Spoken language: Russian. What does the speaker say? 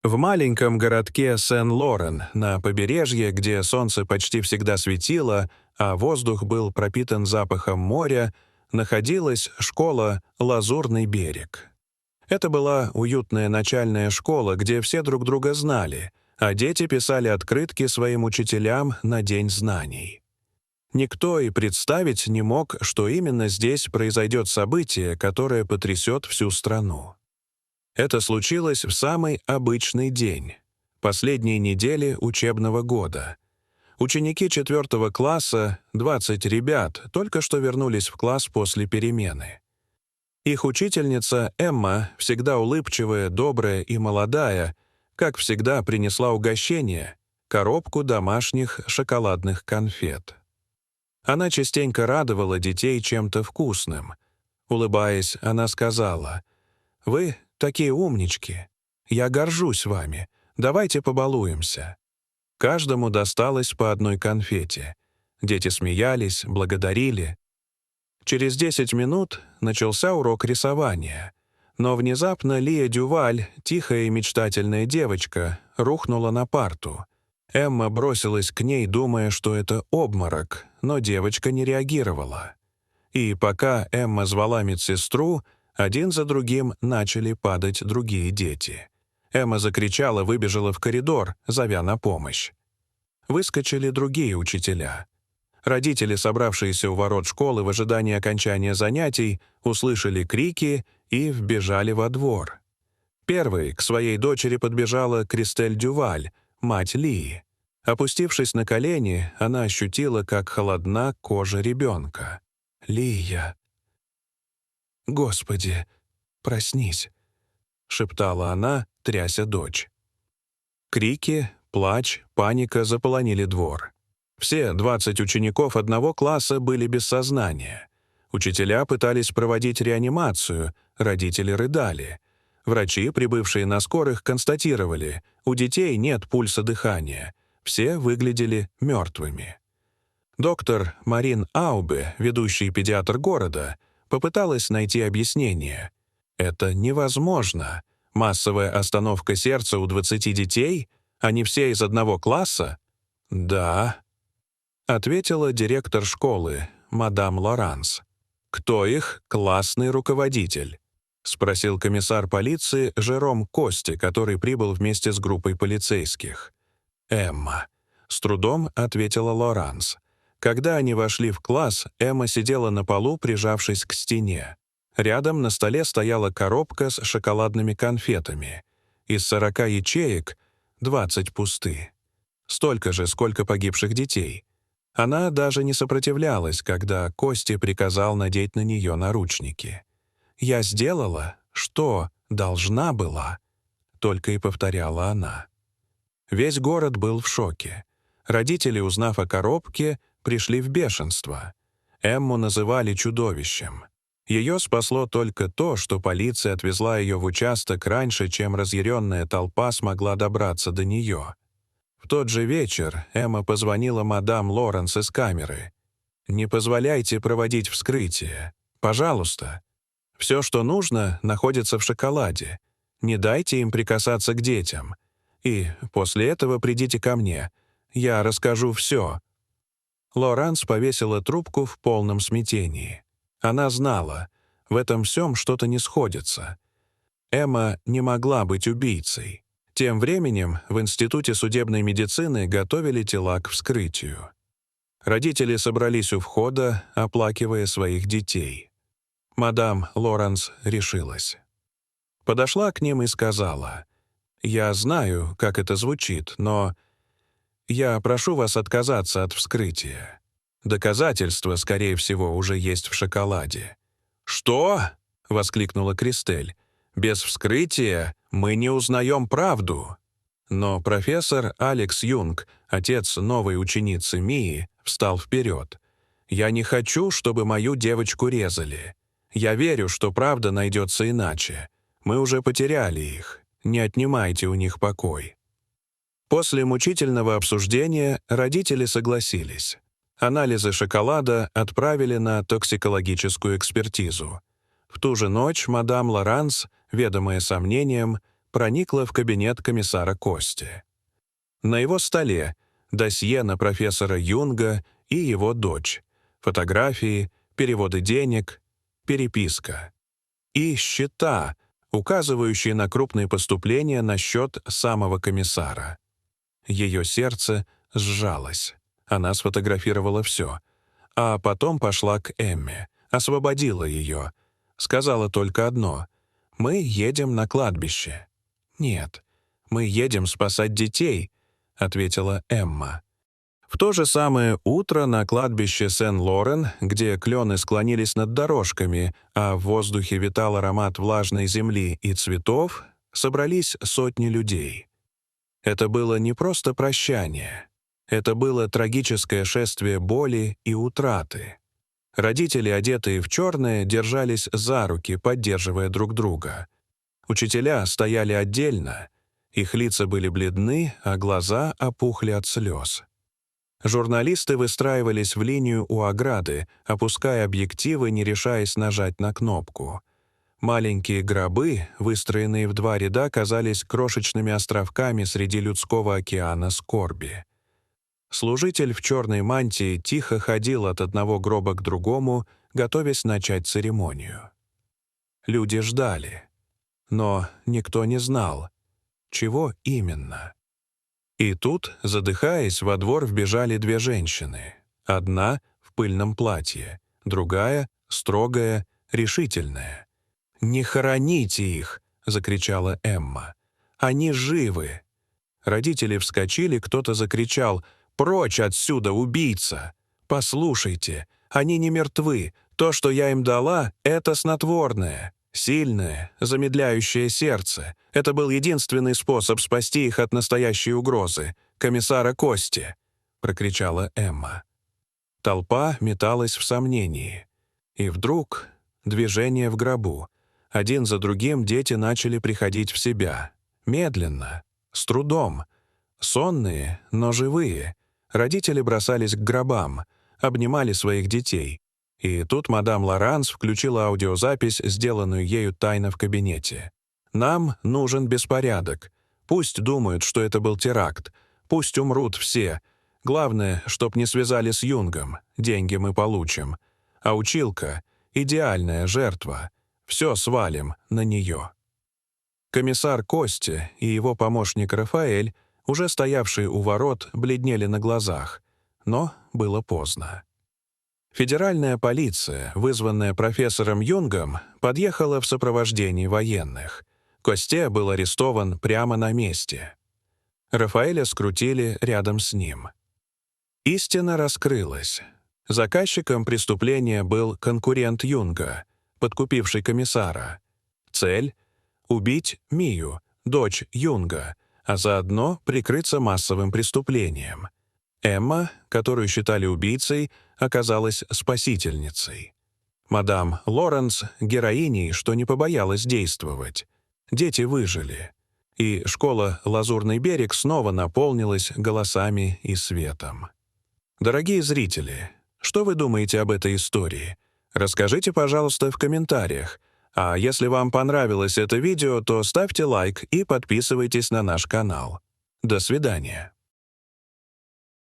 В маленьком городке Сен-Лорен на побережье, где солнце почти всегда светило, а воздух был пропитан запахом моря, находилась школа «Лазурный берег». Это была уютная начальная школа, где все друг друга знали, а дети писали открытки своим учителям на День знаний. Никто и представить не мог, что именно здесь произойдет событие, которое потрясет всю страну. Это случилось в самый обычный день, последней недели учебного года. Ученики 4 класса, 20 ребят, только что вернулись в класс после перемены. Их учительница Эмма, всегда улыбчивая, добрая и молодая, как всегда принесла угощение — коробку домашних шоколадных конфет. Она частенько радовала детей чем-то вкусным. Улыбаясь, она сказала: «Вы такие умнички. Я горжусь вами. Давайте побалуемся». Каждому досталось по одной конфете. Дети смеялись, благодарили. Через 10 минут начался урок рисования. Но внезапно Лия Дюваль, тихая и мечтательная девочка, рухнула на парту. Эмма бросилась к ней, думая, что это обморок, но девочка не реагировала. И пока Эмма звала медсестру, один за другим начали падать другие дети. Эмма закричала, выбежала в коридор, зовя на помощь. Выскочили другие учителя. Родители, собравшиеся у ворот школы в ожидании окончания занятий, услышали крики и вбежали во двор. Первой к своей дочери подбежала Кристель Дюваль, мать Лии. Опустившись на колени, она ощутила, как холодна кожа ребенка. «Лия! Господи, проснись!» — шептала она, тряся дочь. Крики, плач, паника заполонили двор. Все 20 учеников одного класса были без сознания. Учителя пытались проводить реанимацию, родители рыдали. Врачи, прибывшие на скорых, констатировали: у детей нет пульса дыхания. Все выглядели мертвыми. Доктор Марин Аубе, ведущий педиатр города, попыталась найти объяснение. Это невозможно. Массовая остановка сердца у 20 детей? Они все из одного класса? Да, ответила директор школы, мадам Лоранс. «Кто их классный руководитель?» — спросил комиссар полиции Жером Кости, который прибыл вместе с группой полицейских. «Эмма», — с трудом ответила Лоранс. Когда они вошли в класс, Эмма сидела на полу, прижавшись к стене. Рядом на столе стояла коробка с шоколадными конфетами. Из 40 ячеек 20 пусты. Столько же, сколько погибших детей. Она даже не сопротивлялась, когда Кости приказал надеть на нее наручники. «Я сделала, что должна была», — только и повторяла она. Весь город был в шоке. Родители, узнав о коробке, пришли в бешенство. Эмму называли чудовищем. Ее спасло только то, что полиция отвезла ее в участок раньше, чем разъяренная толпа смогла добраться до нее. В тот же вечер Эмма позвонила мадам Лоренс из камеры. «Не позволяйте проводить вскрытие. Пожалуйста. Все, что нужно, находится в шоколаде. Не дайте им прикасаться к детям. И после этого придите ко мне. Я расскажу все». Лоранс повесила трубку в полном смятении. Она знала, в этом всем что-то не сходится. Эмма не могла быть убийцей. Тем временем в Институте судебной медицины готовили тела к вскрытию. Родители собрались у входа, оплакивая своих детей. Мадам Лоранс решилась. Подошла к ним и сказала: «Я знаю, как это звучит, но я прошу вас отказаться от вскрытия. Доказательства, скорее всего, уже есть в шоколаде». «Что?» — воскликнула Кристель. «Без вскрытия мы не узнаем правду». Но профессор Алекс Юнг, отец новой ученицы Мии, встал вперед. «Я не хочу, чтобы мою девочку резали. Я верю, что правда найдется иначе. Мы уже потеряли их. Не отнимайте у них покой». После мучительного обсуждения родители согласились. Анализы шоколада отправили на токсикологическую экспертизу. В ту же ночь мадам Лоранс, ведомая сомнением, проникла в кабинет комиссара Кости. На его столе досье на профессора Юнга и его дочь, фотографии, переводы денег, переписка. И счета, указывающие на крупные поступления на счет самого комиссара. Ее сердце сжалось. Она сфотографировала все. А потом пошла к Эмме, освободила ее. Сказала только одно: «Мы едем на кладбище». «Нет, мы едем спасать детей», — ответила Эмма. В то же самое утро на кладбище Сен-Лорен, где клены склонились над дорожками, а в воздухе витал аромат влажной земли и цветов, собрались сотни людей. Это было не просто прощание. Это было трагическое шествие боли и утраты. Родители, одетые в черное, держались за руки, поддерживая друг друга. Учителя стояли отдельно. Их лица были бледны, а глаза опухли от слез. Журналисты выстраивались в линию у ограды, опуская объективы, не решаясь нажать на кнопку. Маленькие гробы, выстроенные в 2 ряда, казались крошечными островками среди людского океана скорби. Служитель в черной мантии тихо ходил от одного гроба к другому, готовясь начать церемонию. Люди ждали, но никто не знал, чего именно. И тут, задыхаясь, во двор вбежали 2 женщины. Одна в пыльном платье, другая строгая, решительная. «Не хороните их!» — закричала Эмма. «Они живы!» Родители вскочили, кто-то закричал: «Прочь отсюда, убийца! Послушайте, они не мертвы. То, что я им дала, — это снотворное, сильное, замедляющее сердце. Это был единственный способ спасти их от настоящей угрозы — комиссара Кости!» — прокричала Эмма. Толпа металась в сомнении. И вдруг движение в гробу. Один за другим дети начали приходить в себя. Медленно, с трудом. Сонные, но живые. Родители бросались к гробам, обнимали своих детей. И тут мадам Лоранс включила аудиозапись, сделанную ею тайно в кабинете. «Нам нужен беспорядок. Пусть думают, что это был теракт. Пусть умрут все. Главное, чтоб не связали с Юнгом. Деньги мы получим. А училка — идеальная жертва. Все свалим на нее». Комиссар Кости и его помощник Рафаэль, уже стоявшие у ворот, бледнели на глазах. Но было поздно. Федеральная полиция, вызванная профессором Юнгом, подъехала в сопровождении военных. Косте был арестован прямо на месте. Рафаэля скрутили рядом с ним. Истина раскрылась. Заказчиком преступления был конкурент Юнга, подкупивший комиссара. Цель — убить Мию, дочь Юнга, а заодно прикрыться массовым преступлением. Эмма, которую считали убийцей, оказалась спасительницей. Мадам Лоренс — героиней, что не побоялась действовать. Дети выжили. И школа «Лазурный берег» снова наполнилась голосами и светом. Дорогие зрители, что вы думаете об этой истории? Расскажите, пожалуйста, в комментариях. А если вам понравилось это видео, то ставьте лайк и подписывайтесь на наш канал. До свидания.